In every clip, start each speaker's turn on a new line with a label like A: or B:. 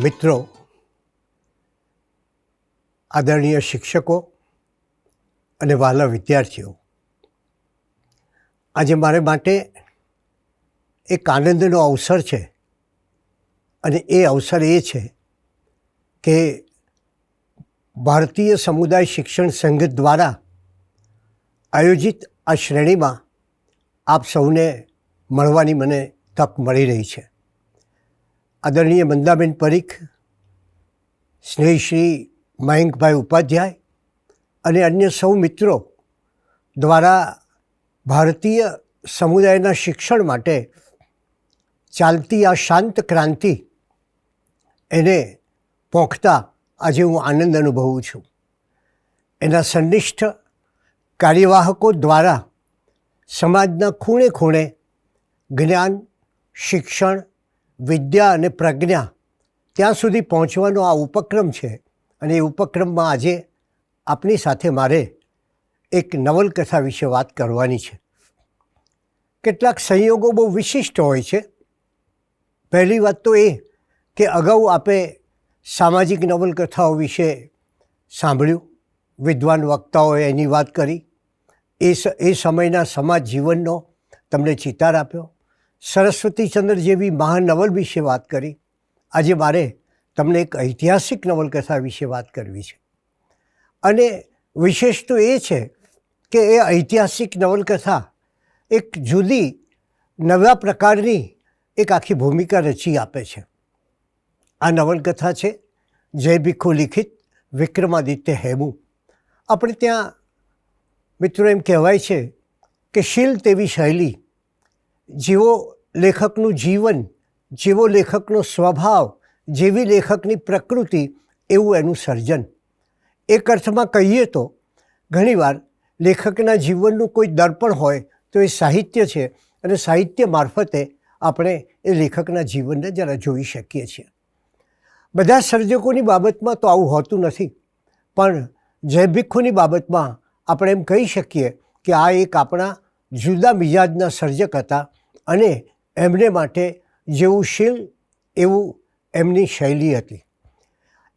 A: મિત્રો, આદરણીય શિક્ષકો અને વહાલા વિદ્યાર્થીઓ, આજે મારે માટે એક આનંદનો અવસર છે અને એ અવસર એ છે કે ભારતીય સમુદાય શિક્ષણ સંઘ દ્વારા આયોજિત આ શ્રેણીમાં આપ સૌને મળવાની મને તક મળી રહી છે. આદરણીય મંદાબેન પરીખ, સ્નેહશ્રી મયંકભાઈ ઉપાધ્યાય અને અન્ય સૌ મિત્રો દ્વારા ભારતીય સમુદાયના શિક્ષણ માટે ચાલતી આ શાંત ક્રાંતિ એને પોંખતા આજે હું આનંદ અનુભવું છું. એના સંનિષ્ઠ કાર્યવાહકો દ્વારા સમાજના ખૂણે ખૂણે જ્ઞાન, શિક્ષણ, વિદ્યા અને પ્રજ્ઞા ત્યાં સુધી પહોંચવાનો આ ઉપક્રમ છે અને એ ઉપક્રમમાં આજે આપની સાથે મારે એક નવલકથા વિશે વાત કરવાની છે. કેટલાક સંયોગો બહુ વિશિષ્ટ હોય છે. પહેલી વાત તો એ કે અગાઉ આપે સામાજિક નવલકથાઓ વિશે સાંભળ્યું, વિદ્વાન વક્તાઓએ એની વાત કરી, એ સમયના સમાજ જીવનનો તમને ચિતાર આપ્યો. સરસ્વતીચંદ્ર જેવી મહાનવલ વિશે વાત કરી. આજે મારે તમને એક ઐતિહાસિક નવલકથા વિશે વાત કરવી છે અને વિશેષ તો એ છે કે એ ઐતિહાસિક નવલકથા એક જુદી નવા પ્રકારની એક આખી ભૂમિકા રચી આપે છે. આ નવલકથા છે જય ભીખુ લિખિત વિક્રમાદિત્ય હેમુ. આપણે ત્યાં મિત્રો એમ કહેવાય છે કે શીલ તેવી શૈલી, જેવો લેખકનું જીવન, જેવો લેખકનો સ્વભાવ, જેવી લેખકની પ્રકૃતિ એવું એનું સર્જન. એક અર્થમાં કહીએ તો ઘણીવાર લેખકના જીવનનું કોઈ દર્પણ હોય તો એ સાહિત્ય છે અને સાહિત્ય મારફતે આપણે એ લેખકના જીવનને જરા જોઈ શકીએ છીએ. બધા સર્જકોની બાબતમાં તો આવું હોતું નથી, પણ જય ભીખુની બાબતમાં આપણે એમ કહી શકીએ કે આ એક આપણા જુદા મિજાજના સર્જક હતા અને એમને માટે જેવું શીલ એવું એમની શૈલી હતી.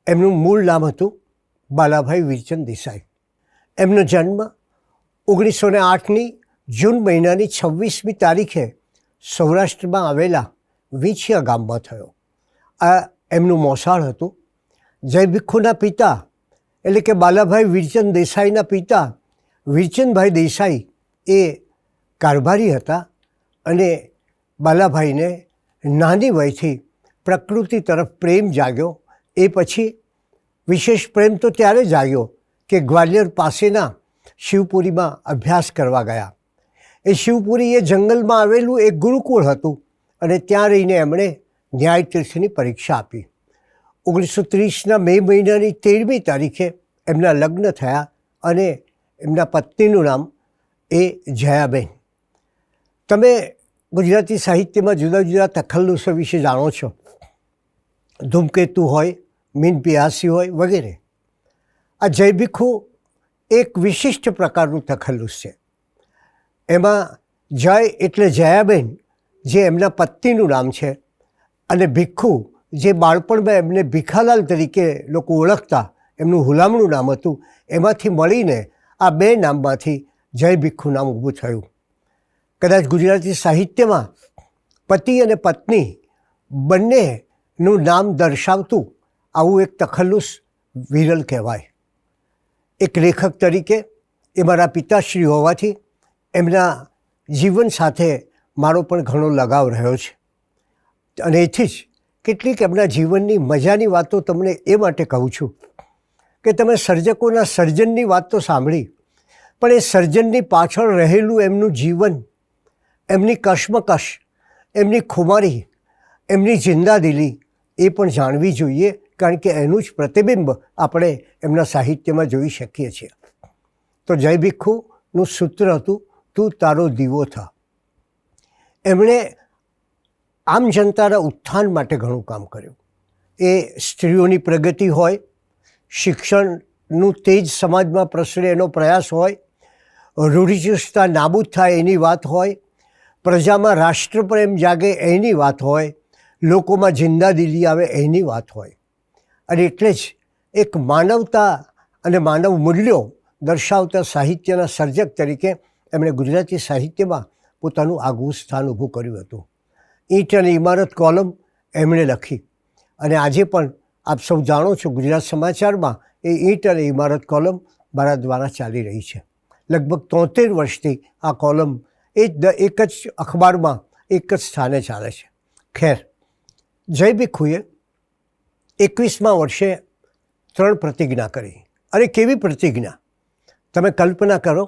A: એમનું મૂળ નામ હતું બાલાભાઈ વીરચંદ દેસાઈ. એમનો જન્મ 1908ની જૂન મહિનાની 26મી તારીખે સૌરાષ્ટ્રમાં આવેલા વીંછિયા ગામમાં થયો. આ એમનું મોસાળ હતું. જય ભીખુના પિતા એટલે કે બાલાભાઈ વીરચંદ દેસાઈના પિતા વીરચંદભાઈ દેસાઈ એ કારભારી હતા અને બાલાભાઈને નાની વયથી પ્રકૃતિ તરફ પ્રેમ જાગ્યો. એ પછી વિશેષ પ્રેમ તો ત્યારે જાગ્યો કે ગ્વાલિયર પાસેના શિવપુરીમાં અભ્યાસ કરવા ગયા. એ શિવપુરી એ જંગલમાં આવેલું એક ગુરુકુળ હતું અને ત્યાં રહીને એમણે ન્યાયતીર્થની પરીક્ષા આપી. 1930ના મે મહિનાની 13મી તારીખે એમના લગ્ન થયા અને એમના પત્નીનું નામ એ જયાબેન. તમે ગુજરાતી સાહિત્યમાં જુદા જુદા તખલ્લુસો વિશે જાણો છો. ધૂમકેતુ હોય, મીન પિયાસી હોય વગેરે. આ જય ભીખુ એક વિશિષ્ટ પ્રકારનું તખલ્લુસ છે. એમાં જય એટલે જયાબેન જે એમના પત્નીનું નામ છે અને ભીખુ જે બાળપણમાં એમને ભીખાલાલ તરીકે લોકો ઓળખતા, એમનું હુલામણું નામ હતું. એમાંથી મળીને આ બે નામમાંથી જય ભીખુ નામ ઊભું થયું. કદાચ ગુજરાતી સાહિત્યમાં પતિ અને પત્ની બંનેનું નામ દર્શાવતું આવું એક તખલ્લુસ વિરલ કહેવાય. એક લેખક તરીકે એ મારા પિતાશ્રી હોવાથી એમના જીવન સાથે મારો પણ ઘણો લગાવ રહ્યો છે અને એથી જ કેટલીક એમના જીવનની મજાની વાતો તમને એ માટે કહું છું કે તમે સર્જકોના સર્જનની વાત તો સાંભળી, પણ એ સર્જનની પાછળ રહેલું એમનું જીવન, એમની કશમકશ, એમની ખુમારી, એમની જિંદાદિલી એ પણ જાણવી જોઈએ, કારણ કે એનું જ પ્રતિબિંબ આપણે એમના સાહિત્યમાં જોઈ શકીએ છીએ. તો જય ભીખુનું સૂત્ર હતું તું તારો દીવો થા. એમણે આમ જનતાના ઉત્થાન માટે ઘણું કામ કર્યું. એ સ્ત્રીઓની પ્રગતિ હોય, શિક્ષણનું તેજ સમાજમાં પ્રસરે એનો પ્રયાસ હોય, રૂઢિચુસ્તતા નાબૂદ થાય એની વાત હોય, પ્રજામાં રાષ્ટ્રપ્રેમ જાગે એની વાત હોય, લોકોમાં જિંદાદિલી આવે એની વાત હોય. અને એટલે જ એક માનવતા અને માનવ મૂલ્યો દર્શાવતા સાહિત્યના સર્જક તરીકે એમણે ગુજરાતી સાહિત્યમાં પોતાનું આગવું સ્થાન ઊભું કર્યું હતું. ઈંટ અને ઇમારત કોલમ એમણે લખી અને આજે પણ આપ સૌ જાણો છો ગુજરાત સમાચારમાં એ ઈંટ અને ઇમારત કોલમ મારા દ્વારા ચાલી રહી છે. લગભગ 73 વર્ષથી આ કોલમ એક જ અખબારમાં એક જ સ્થાને ચાલે છે. ખેર, જય ભીખુએ 21મા વર્ષે 3 પ્રતિજ્ઞા કરી. અને કેવી પ્રતિજ્ઞા! તમે કલ્પના કરો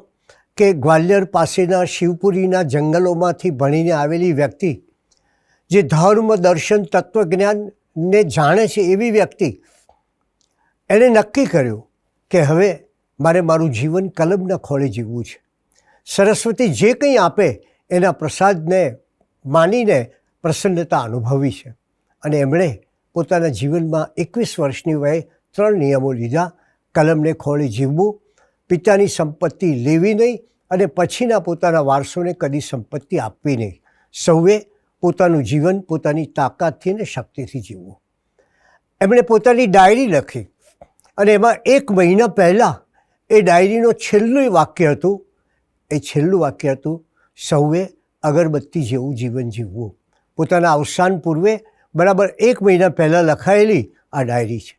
A: કે ગ્વાલિયર પાસેના શિવપુરીના જંગલોમાંથી ભણીને આવેલી વ્યક્તિ, જે ધર્મ દર્શન તત્વજ્ઞાનને જાણે છે એવી વ્યક્તિ, એણે નક્કી કર્યું કે હવે મારે મારું જીવન કલમના ખોળે જીવવું છે. સરસ્વતી જે કંઈ આપે એના પ્રસાદને માનીને પ્રસન્નતા અનુભવી છે. અને એમણે પોતાના જીવનમાં 21 વર્ષની વયે 3 નિયમો લીધા. કલમને ખોળે જીવવું, પિતાની સંપત્તિ લેવી નહીં અને પછીના પોતાના વારસોને કદી સંપત્તિ આપવી નહીં. સૌએ પોતાનું જીવન પોતાની તાકાતથી અને શક્તિથી જીવવું. એમણે પોતાની ડાયરી લખી અને એમાં 1 મહિના પહેલાં એ ડાયરીનું છેલ્લું વાક્ય હતું, સૌએ અગરબત્તી જેવું જીવન જીવવું. પોતાના અવસાન પૂર્વે બરાબર 1 મહિના પહેલાં લખાયેલી આ ડાયરી છે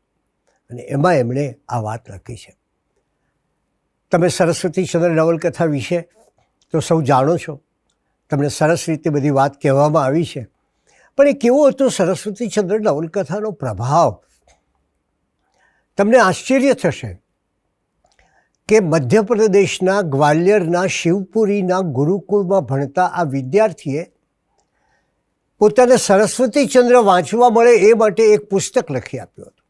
A: અને એમાં એમણે આ વાત લખી છે. તમે સરસ્વતીચંદ્ર નવલકથા વિશે તો સૌ જાણો છો, તમને સરસ રીતે બધી વાત કહેવામાં આવી છે. પણ એ કેવો હતો સરસ્વતીચંદ્ર નવલકથાનો પ્રભાવ! તમને આશ્ચર્ય થશે કે મધ્યપ્રદેશના ગ્વાલિયરના શિવપુરીના ગુરુકુળમાં ભણતા આ વિદ્યાર્થીએ પોતાને સરસ્વતીચંદ્ર વાંચવા મળે એ માટે એક પુસ્તક લખી આપ્યું હતું.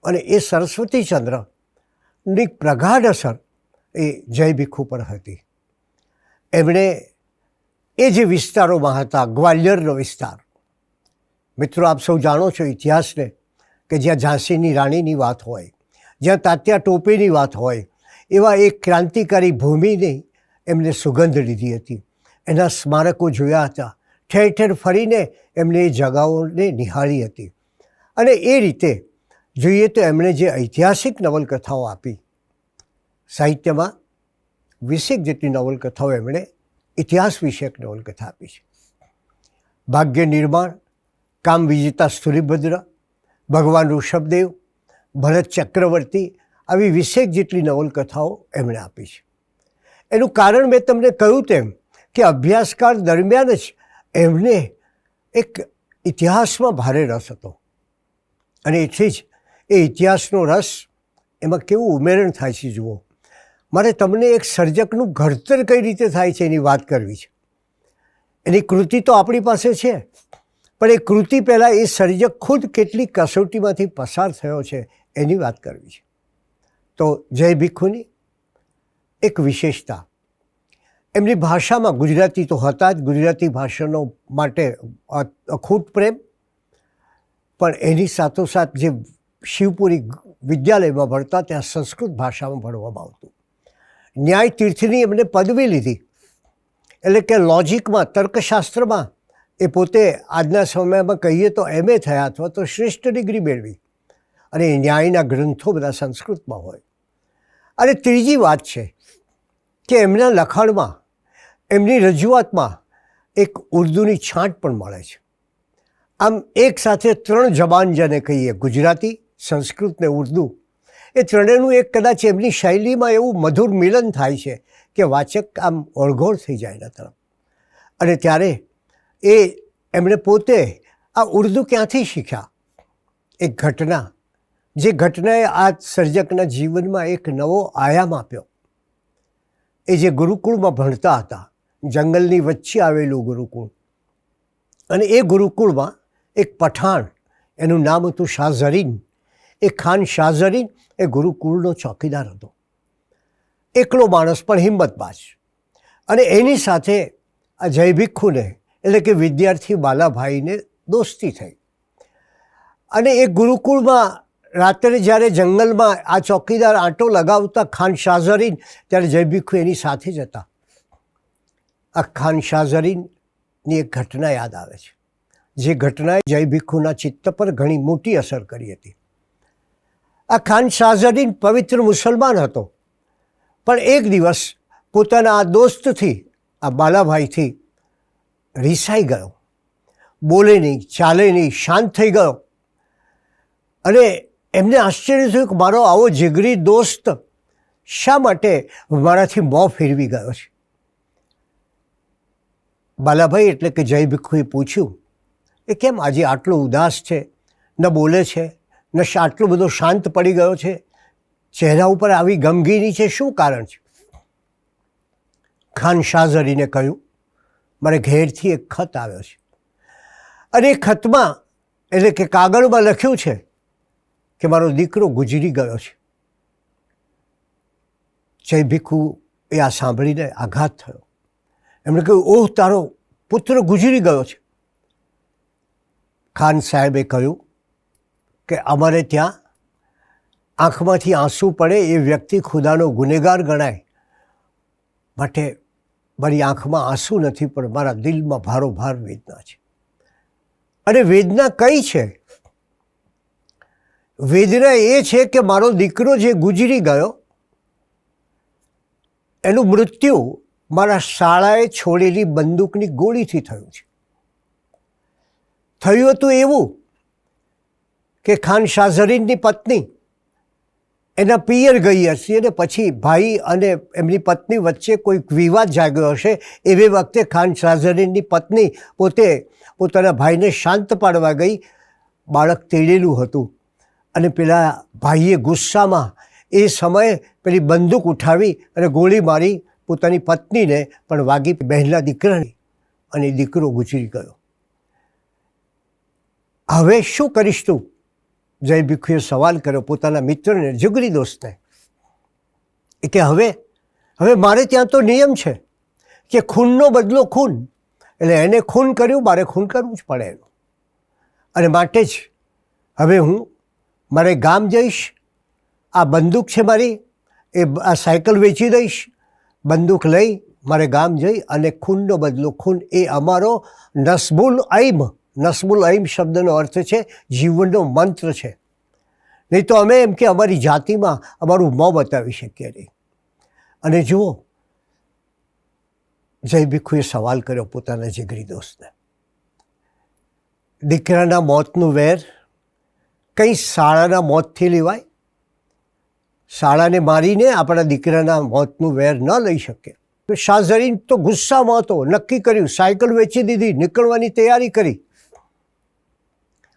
A: અને એ સરસ્વતીચંદ્રની પ્રગાઢ અસર એ જય ભીખુ પર હતી. એમણે એ જે વિસ્તારોમાં હતા, ગ્વાલિયરનો વિસ્તાર, મિત્રો આપ સૌ જાણો છો ઇતિહાસને, કે જ્યાં ઝાંસીની રાણીની વાત હોય, જ્યાં તાત્યા ટોપેની વાત હોય, એવા એક ક્રાંતિકારી ભૂમિની એમને સુગંધ લીધી હતી. એના સ્મારકો જોયા હતા. ઠેર ઠેર ફરીને એમણે એ જગાઓને નિહાળી હતી. અને એ રીતે જોઈએ તો એમણે જે ઐતિહાસિક નવલકથાઓ આપી, સાહિત્યમાં 20 જેટલી નવલકથાઓ એમણે ઇતિહાસ વિષયક નવલકથા આપી છે. ભાગ્ય નિર્માણ, કામ વિજેતા સ્થુલીભદ્ર, ભગવાન ઋષભદેવ, ભરત ચક્રવર્તી, આવી 20 જેટલી નવલકથાઓ એમણે આપી છે. એનું કારણ મેં તમને કહ્યું તેમ કે અભ્યાસકાળ દરમિયાન જ એમને એક ઇતિહાસમાં ભારે રસ હતો. અને એથી જ એ ઇતિહાસનો રસ એમાં કેવું ઉમેરણ થાય છે જુઓ. મારે તમને એક સર્જકનું ઘડતર કઈ રીતે થાય છે એની વાત કરવી છે. એની કૃતિ તો આપણી પાસે છે, પણ એ કૃતિ પહેલાં એ સર્જક ખુદ કેટલી કસોટીમાંથી પસાર થયો છે એની વાત કરવી છે. તો જય ભીખુની એક વિશેષતા, એમની ભાષામાં, ગુજરાતી તો હતા જ, ગુજરાતી ભાષાનો માટે અખૂટ પ્રેમ, પણ એની સાથોસાથ જે શિવપુરી વિદ્યાલયમાં ભણતા ત્યાં સંસ્કૃત ભાષામાં ભણવામાં આવતું. ન્યાય તીર્થની એમને પદવી લીધી, એટલે કે લોજિકમાં, તર્કશાસ્ત્રમાં એ પોતે આજના સમયમાં કહીએ તો MA થયા અથવા તો શ્રેષ્ઠ ડિગ્રી મેળવી. અને ન્યાયના ગ્રંથો બધા સંસ્કૃતમાં હોય. અને ત્રીજી વાત છે કે એમના લખાણમાં, એમની રજૂઆતમાં એક ઉર્દુની છાંટ પણ મળે છે. આમ એક સાથે 3 જબાન જેને કહીએ, ગુજરાતી, સંસ્કૃત ને ઉર્દુ, એ ત્રણેયનું એક કદાચ એમની શૈલીમાં એવું મધુર મિલન થાય છે કે વાચક આમ ઓળઘોળ થઈ જાય એના તરફ. અને ત્યારે એમણે પોતે આ ઉર્દુ ક્યાંથી શીખ્યા? એક ઘટના, જે ઘટનાએ આ સર્જકના જીવનમાં એક નવો આયામ આપ્યો. એ જે ગુરુકુળમાં ભણતા હતા, જંગલની વચ્ચે આવેલું ગુરુકુળ, અને એ ગુરુકુળમાં એક પઠાણ, એનું નામ હતું શાહઝરીન. એ ખાન શાહઝરીન એ ગુરુકુળનો ચોકીદાર હતો. એકલો માણસ પણ હિંમતબાજ. અને એની સાથે આ જય ભીખુને, એટલે કે વિદ્યાર્થી બાલાભાઈને દોસ્તી થઈ. અને એ ગુરુકુળમાં રાત્રે જ્યારે જંગલમાં આ ચોકીદાર આંટો લગાવતા ખાન શાહઝરીન, ત્યારે જય ભીખુ એની સાથે જ હતા. આ ખાન શાહઝરીનની એક ઘટના યાદ આવે છે. જે ઘટનાએ જય ભીખુના ચિત્ત પર ઘણી મોટી અસર કરી હતી. આ ખાન શાહઝરીન પવિત્ર મુસલમાન હતો, પણ એક દિવસ પોતાના આ દોસ્તથી, આ બાલાભાઈથી રીસાઈ ગયો. બોલે નહીં, ચાલે નહીં, શાંત થઈ ગયો. અને એમને આશ્ચર્ય થયું કે મારો આવો જીગરી દોસ્ત શા માટે મારાથી મોં ફેરવી ગયો છે. બાલાભાઈ એટલે કે જય ભીખુએ પૂછ્યું એ કેમ આજે આટલો ઉદાસ છે, ન બોલે છે, ન આટલો બધો શાંત પડી ગયો છે, ચહેરા ઉપર આવી ગમગીની છે, શું કારણ છે? ખાન શાહઝરીને કહ્યું મારે ઘેરથી એક ખત આવ્યો છે, અને એ ખતમાં એટલે કે કાગળમાં લખ્યું છે કે મારો દીકરો ગુજરી ગયો છે. જય ભીખુ એ આ સાંભળીને આઘાત થયો. એમણે કહ્યું ઓહ, તારો પુત્ર ગુજરી ગયો છે. ખાન સાહેબે કહ્યું કે અમારે ત્યાં આંખમાંથી આંસુ પડે એ વ્યક્તિ ખુદાનો ગુનેગાર ગણાય, માટે મારી આંખમાં આંસુ નથી, પણ મારા દિલમાં ભારોભાર વેદના છે. અને વેદના કઈ છે? વેદના એ છે કે મારો દીકરો જે ગુજરી ગયો એનું મૃત્યુ મારા શાળાએ છોડેલી બંદૂકની ગોળીથી થયું છે. થયું હતું એવું કે ખાન શાહઝરીનની પત્ની એના પિયર ગઈ હશે, અને પછી ભાઈ અને એમની પત્ની વચ્ચે કોઈક વિવાદ જાગ્યો હશે. એવી વખતે ખાન શાહઝરીનની પત્ની પોતે પોતાના ભાઈને શાંત પાડવા ગઈ. બાળક તેડેલું હતું, અને પેલા ભાઈએ ગુસ્સામાં એ સમયે પેલી બંદૂક ઉઠાવી અને ગોળી મારી પોતાની પત્નીને પણ વાગી, બહેનના દીકરાને, અને દીકરો ગુજરી ગયો. હવે શું કરીશ તું? જય ભીખુએ સવાલ કર્યો પોતાના મિત્રને, જીગરી દોસ્તને. એ કે હવે મારે ત્યાં તો નિયમ છે કે ખૂનનો બદલો ખૂન, એટલે એને ખૂન કર્યું, મારે ખૂન કરવું જ પડે એનું. અને માટે જ હવે હું મારે ગામ જઈશ, આ બંદૂક છે મારી, એ આ સાયકલ વેચી દઈશ, બંદૂક લઈ મારે ગામ જઈ અને ખૂનનો બદલો ખૂન, એ અમારો નસ્બુલ ઐમ, નસ્બુલ ઐમ શબ્દનો અર્થ છે જીવનનો મંત્ર છે. નહીં તો અમે એમ કે અમારી જાતિમાં અમારું મોં બતાવી શકીએ નહીં. અને જુઓ, જય ભીખુએ સવાલ કર્યો પોતાના જીગરી દોસ્તને. દીકરાના મોતનું વેર કંઈ શાળાના મોતથી લેવાય? શાળાને મારીને આપણા દીકરાના મોતનું વેર ન લઈ શકે. શાહઝરીન તો ગુસ્સામાં હતો, નક્કી કર્યું, સાયકલ વેચી દીધી, નીકળવાની તૈયારી કરી,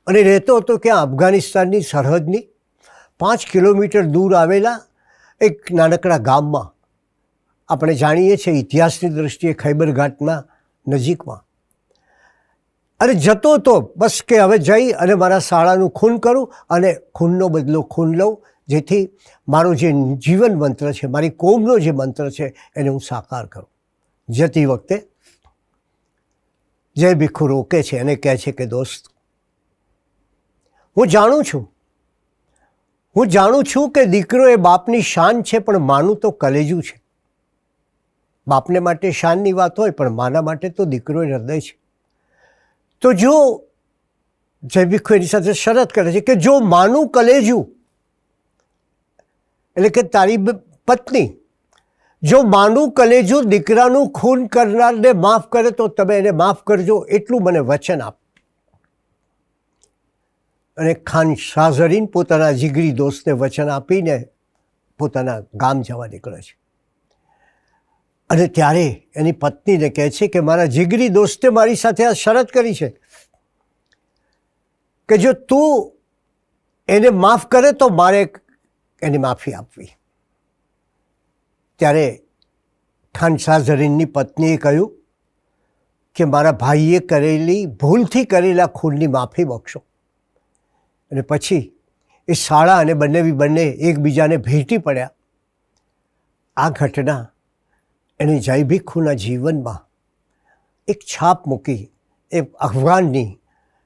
A: અને રહેતો હતો ક્યાં? અફઘાનિસ્તાનની સરહદની 5 કિલોમીટર દૂર આવેલા એક નાનકડા ગામમાં. આપણે જાણીએ છીએ ઇતિહાસની દૃષ્ટિએ ખૈબર ઘાટના નજીકમાં. અને જતો હતો બસ કે હવે જઈ અને મારા શાળાનું ખૂન કરું અને ખૂનનો બદલો ખૂન લઉં, જેથી મારો જે જીવન મંત્ર છે, મારી કોમનો જે મંત્ર છે, એને હું સાકાર કરું. જતી વખતે જય ભીખુ રોકે છે અને કહે છે કે દોસ્ત, હું જાણું છું કે દીકરો એ બાપની શાન છે, પણ માનું તો કલેજું છે. બાપને માટે શાનની વાત હોય, પણ માના માટે તો દીકરો એ હૃદય છે. તો જો જય ભીખુ એની સાથે શરત કરે છે કે જો માનું કલેજું, એટલે કે તારી પત્ની, જો માનું કલેજું દીકરાનું ખૂન કરનારને માફ કરે તો તમે એને માફ કરજો, એટલું મને વચન આપ. અને ખાન શાહઝરીન પોતાના જીગરી દોસ્તને વચન આપીને પોતાના ગામ જવા નીકળે છે. અને ત્યારે એની પત્નીને કહે છે કે મારા જીગરી દોસ્તે મારી સાથે આ શરત કરી છે કે જો તું એને માફ કરે તો મારે એની માફી આપવી. ત્યારે ખાન શાહઝરીનની પત્નીએ કહ્યું કે મારા ભાઈએ કરેલી ભૂલથી કરેલા ખૂનની માફી બક્ષો. અને પછી એ શાળા અને બંને એકબીજાને ભેટી પડ્યા. આ ઘટના એણે જય ભીખુના જીવનમાં એક છાપ મૂકી, એક અફઘાનની,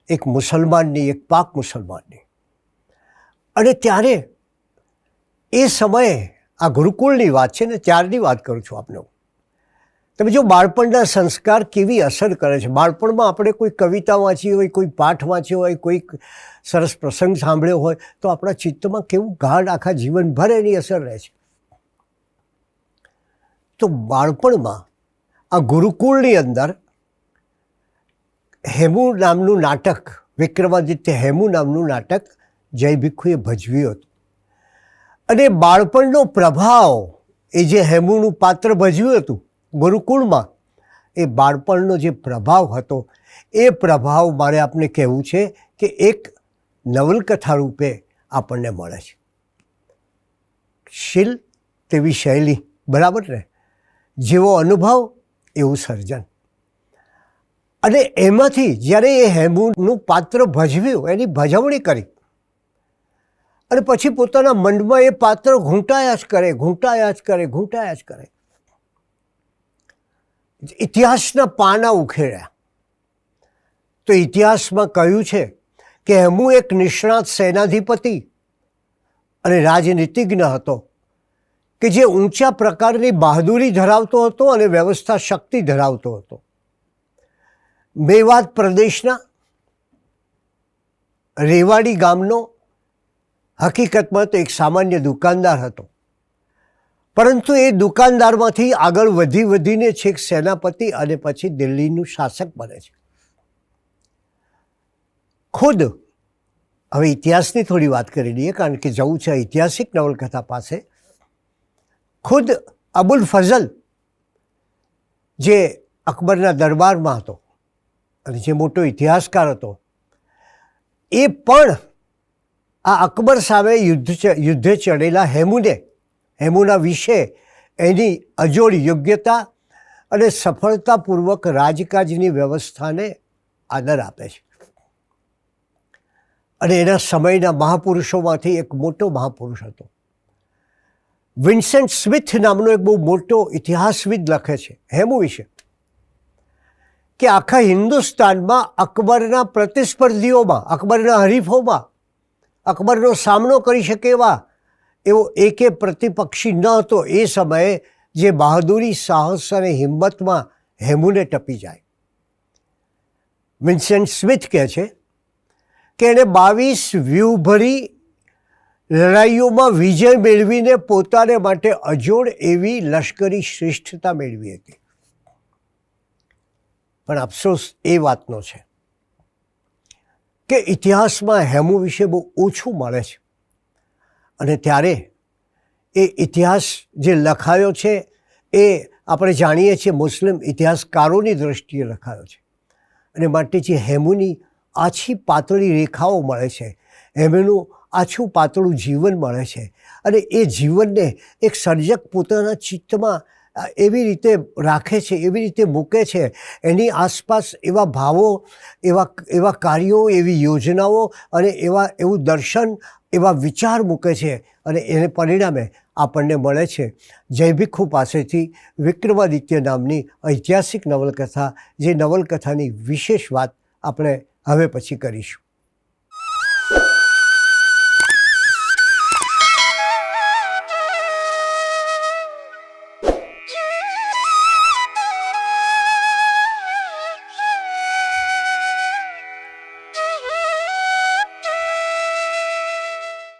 A: એક મુસલમાનની, એક પાક મુસલમાનની. અને ત્યારે એ સમયે આ ગુરુકુળની વાત છે ને, ત્યારની વાત કરું છું આપને. તમે જો બાળપણના સંસ્કાર કેવી અસર કરે છે. બાળપણમાં આપણે કોઈ કવિતા વાંચી હોય, કોઈ પાઠ વાંચ્યો હોય, કોઈ સરસ પ્રસંગ સાંભળ્યો હોય તો આપણા ચિત્તમાં કેવું ગાઢ આખા જીવનભર એની અસર રહે છે. તો બાળપણમાં આ ગુરુકુળની અંદર હેમુ નામનું નાટક, વિક્રમાદિત્ય હેમુ નામનું નાટક જય ભીખુએ ભજવ્યું હતું. અને બાળપણનો પ્રભાવ એ જે હેમુનું પાત્ર ભજવ્યું હતું ગુરુકુળમાં, એ બાળપણનો જે પ્રભાવ હતો એ પ્રભાવ મારે આપને કહેવું છે કે એક નવલકથા રૂપે આપણને મળે છે. શીલ તેવી શૈલી, બરાબર ને? જેવો અનુભવ એવું સર્જન. અને એમાંથી જ્યારે એ હેમુનું પાત્ર ભજવ્યું, એની ભજવણી કરી અને પછી પોતાના મનમાં એ પાત્ર ઘૂંટાયા જ કરે, ઘૂંટાયા જ કરે, ઘૂંટાયા જ કરે. ઇતિહાસના પાના ઉખેડ્યા. તો ઇતિહાસમાં કહ્યું છે કે હેમુ એક નિષ્ણાત સેનાધિપતિ અને રાજનીતિજ્ઞ હતો કે જે ઊંચા પ્રકારની બહાદુરી ધરાવતો હતો અને વ્યવસ્થા શક્તિ ધરાવતો હતો. મેવાત પ્રદેશના રેવાડી ગામનો હકીકતમાં તો એક સામાન્ય દુકાનદાર હતો, પરંતુ એ દુકાનદારમાંથી આગળ વધીને છેક સેનાપતિ અને પછી દિલ્હીનું શાસક બને છે. ખુદ હવે ઇતિહાસની થોડી વાત કરી લઈએ, કારણ કે જવું છે ઐતિહાસિક નવલકથા પાસે. ખુદ અબુલ ફઝલ, જે અકબરના દરબારમાં હતો અને જે મોટો ઇતિહાસકાર હતો, એ પણ આ અકબર સામે યુદ્ધે ચડેલા હેમુના વિશે એની અજોડ યોગ્યતા અને સફળતાપૂર્વક રાજકાજની વ્યવસ્થાને આદર આપે છે. અને એના સમયના મહાપુરુષોમાંથી એક મોટો મહાપુરુષ હતો. વિન્સેન્ટ સ્મિથ નામનો એક બહુ મોટો ઇતિહાસવિદ લખે છે હેમુ વિશે કે આખા હિન્દુસ્તાનમાં અકબરના પ્રતિસ્પર્ધીઓમાં, અકબરના હરીફોમાં અકબરનો સામનો કરી શકે એવો એકે પ્રતિપક્ષી ન હતો એ સમયે જે બહાદુરી, સાહસ અને હિંમતમાં હેમુને ટપી જાય. વિન્સેન્ટ સ્મિથ કહે છે કે એણે 22 વ્યૂહભરી લડાઈઓમાં વિજય મેળવીને પોતાને માટે અજોડ એવી લશ્કરી શ્રેષ્ઠતા મેળવી હતી. પણ અફસોસ એ વાતનો છે કે ઇતિહાસમાં હેમુ વિશે બહુ ઓછું મળે છે. અને ત્યારે એ ઇતિહાસ જે લખાયો છે એ આપણે જાણીએ છીએ મુસ્લિમ ઇતિહાસકારોની દૃષ્ટિએ લખાયો છે. અને માટે જે હેમુની આછી પાતળી રેખાઓ મળે છે, હેમુનું આછું પાતળું જીવન મળે છે, અને એ જીવનને એક સર્જક પોતાના ચિત્તમાં એવી રીતે રાખે છે, એવી રીતે મૂકે છે, એની આસપાસ એવા ભાવો, એવા કાર્યો, એવી યોજનાઓ અને એવું દર્શન, એવા વિચાર મૂકે છે, અને એને પરિણામે આપણને મળે છે જય ભીખુ પાસેથી વિક્રમાદિત્ય નામની ઐતિહાસિક નવલકથા, જે નવલકથાની વિશેષ વાત આપણે હવે પછી કરીશું.